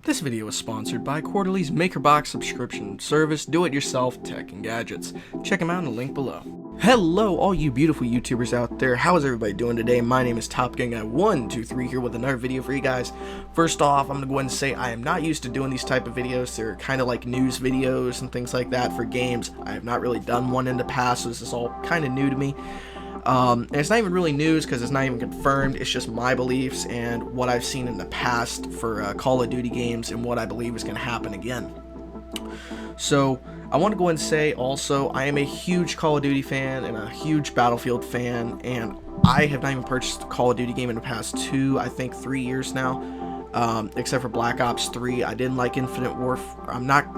This video is sponsored by Quarterly's MakerBox subscription service, Do-It-Yourself Tech and Gadgets. Check them out in the link below. Hello, all you beautiful YouTubers out there. How is everybody doing today? My name is Top Gang Guy 123 here with another video for you guys. First off, I'm going to go ahead and say I am not used to doing these type of videos. They're kind of like news videos and things like that for games. I have not really done one in the past, so this is all kind of new to me. And it's not even really news because it's not even confirmed. It's just my beliefs and what I've seen in the past for Call of Duty games and what I believe is going to happen again. So I want to go ahead and say also I am a huge Call of Duty fan and a huge Battlefield fan, and I have not even purchased a Call of Duty game in the past 3 years now, except for Black Ops 3. I didn't like Infinite Warfare. I'm not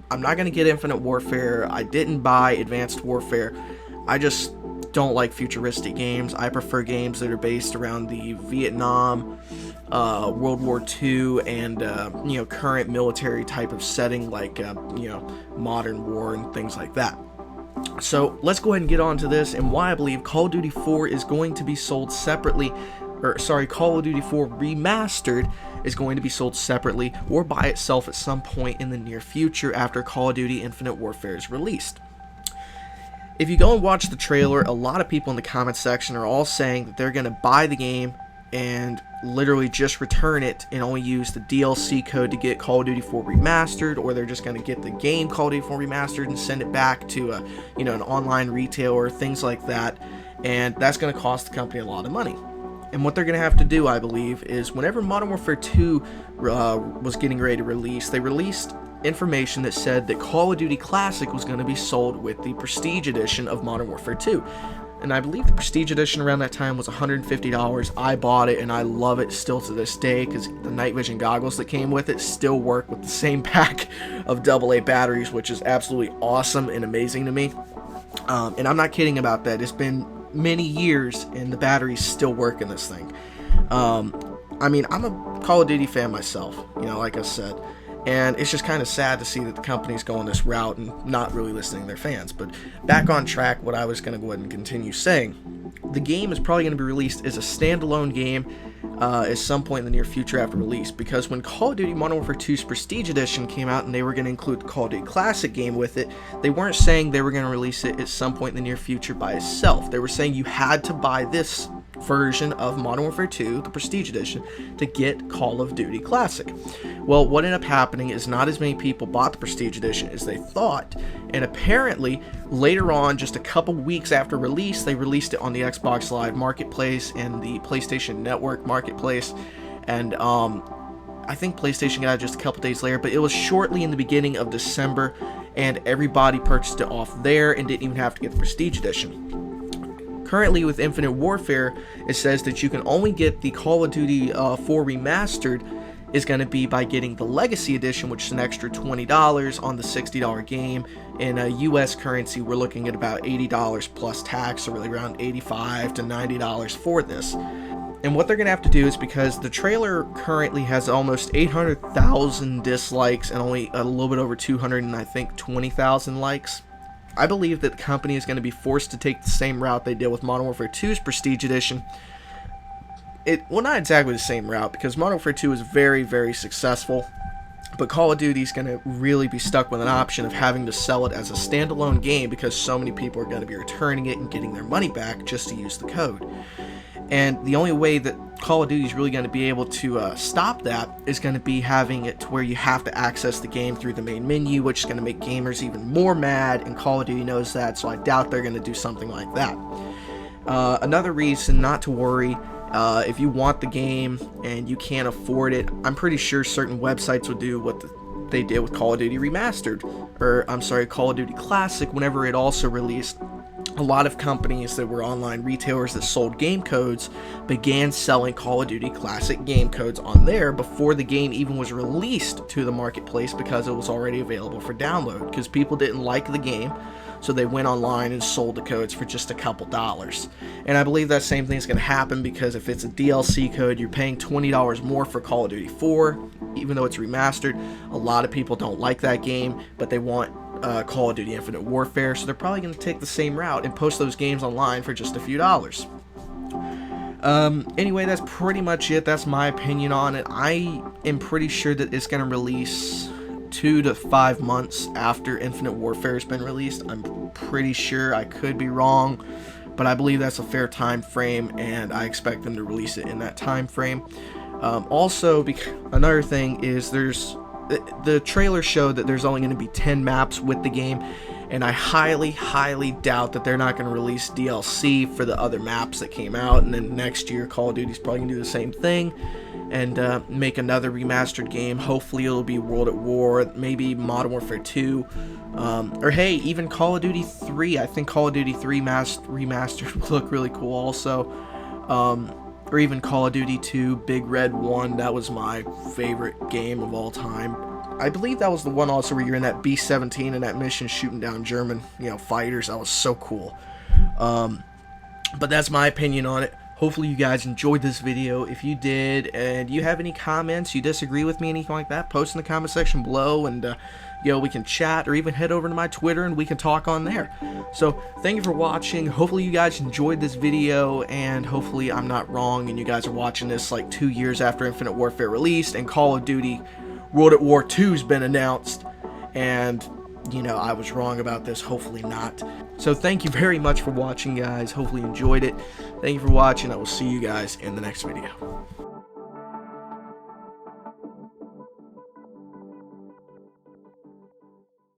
going to get Infinite Warfare. I didn't buy Advanced Warfare. I just don't like futuristic games. I prefer games that are based around the Vietnam, World War II, and current military type of setting, like modern war and things like that. So let's go ahead and get on to this and why I believe Call of Duty 4 is going to be sold separately, Call of Duty 4 Remastered is going to be sold separately or by itself at some point in the near future after Call of Duty Infinite Warfare is released. If you go and watch the trailer, a lot of people in the comment section are all saying that they're going to buy the game and literally just return it and only use the DLC code to get Call of Duty 4 Remastered, or they're just going to get the game Call of Duty 4 Remastered and send it back to an online retailer, things like that, and that's going to cost the company a lot of money. And what they're going to have to do, I believe, is whenever Modern Warfare 2 was getting ready to release, they released information that said that Call of Duty Classic was going to be sold with the Prestige Edition of Modern Warfare 2. And I believe the Prestige Edition around that time was $150. I bought it and I love it still to this day because the night vision goggles that came with it still work with the same pack of AA batteries, which is absolutely awesome and amazing to me. And I'm not kidding about that. It's been many years and the batteries still work in this thing. I'm a Call of Duty fan myself, like I said. And it's just kind of sad to see that the company's going this route and not really listening to their fans. But back on track, what I was going to go ahead and continue saying. The game is probably going to be released as a standalone game at some point in the near future after release. Because when Call of Duty Modern Warfare 2's Prestige Edition came out and they were going to include the Call of Duty Classic game with it, they weren't saying they were going to release it at some point in the near future by itself. They were saying you had to buy this version of Modern Warfare 2, the Prestige Edition, to get Call of Duty Classic. Well, what ended up happening is not as many people bought the Prestige Edition as they thought, and apparently later on, just a couple weeks after release, they released it on the Xbox Live Marketplace and the PlayStation Network Marketplace, and I think PlayStation got it just a couple days later, but it was shortly in the beginning of December, and everybody purchased it off there and didn't even have to get the Prestige Edition. Currently with Infinite Warfare, it says that you can only get the Call of Duty 4 Remastered is going to be by getting the Legacy Edition, which is an extra $20 on the $60 game. In US currency, we're looking at about $80 plus tax, so really around $85 to $90 for this. And what they're going to have to do is, because the trailer currently has almost 800,000 dislikes and only a little bit over 220,000 likes, I believe that the company is going to be forced to take the same route they did with Modern Warfare 2's Prestige Edition. Well, not exactly the same route, because Modern Warfare 2 is very, very successful, but Call of Duty is going to really be stuck with an option of having to sell it as a standalone game because so many people are going to be returning it and getting their money back just to use the code. And the only way that Call of Duty is really going to be able to stop that is going to be having it to where you have to access the game through the main menu, which is going to make gamers even more mad, and Call of Duty knows that, so I doubt they're going to do something like that. Another reason not to worry, if you want the game and you can't afford it, I'm pretty sure certain websites would do what they did with Call of Duty Remastered, Call of Duty Classic whenever it also released. A lot of companies that were online retailers that sold game codes began selling Call of Duty Classic game codes on there before the game even was released to the marketplace because it was already available for download, because people didn't like the game, so they went online and sold the codes for just a couple dollars. And I believe that same thing is going to happen, because if it's a DLC code, you're paying $20 more for Call of Duty 4, even though it's remastered. A lot of people don't like that game, but they want Call of Duty Infinite Warfare, so they're probably going to take the same route and post those games online for just a few dollars. Anyway, that's pretty much it. That's my opinion on it. I am pretty sure that it's going to release 2 to 5 months after Infinite Warfare has been released. I'm pretty sure. I could be wrong, but I believe that's a fair time frame, and I expect them to release it in that time frame. Also, another thing is the trailer showed that there's only going to be 10 maps with the game, and I highly doubt that they're not going to release DLC for the other maps that came out, and then next year Call of Duty's probably going to do the same thing and make another remastered game. Hopefully it'll be World at War, maybe Modern Warfare 2, or hey, even Call of Duty 3. I think Call of Duty 3 remastered would look really cool also. Or even Call of Duty 2 Big Red 1. That was my favorite game of all time. I believe that was the one also where you're in that B-17 and that mission shooting down German, fighters. That was so cool. But that's my opinion on it. Hopefully you guys enjoyed this video. If you did, and you have any comments, you disagree with me, anything like that, post in the comment section below, and we can chat, or even head over to my Twitter and we can talk on there. So thank you for watching. Hopefully you guys enjoyed this video, and hopefully I'm not wrong and you guys are watching this like 2 years after Infinite Warfare released and Call of Duty World at War 2's been announced, and I was wrong about this. Hopefully not. So thank you very much for watching, guys. Hopefully you enjoyed it. Thank you for watching. I will see you guys in the next video.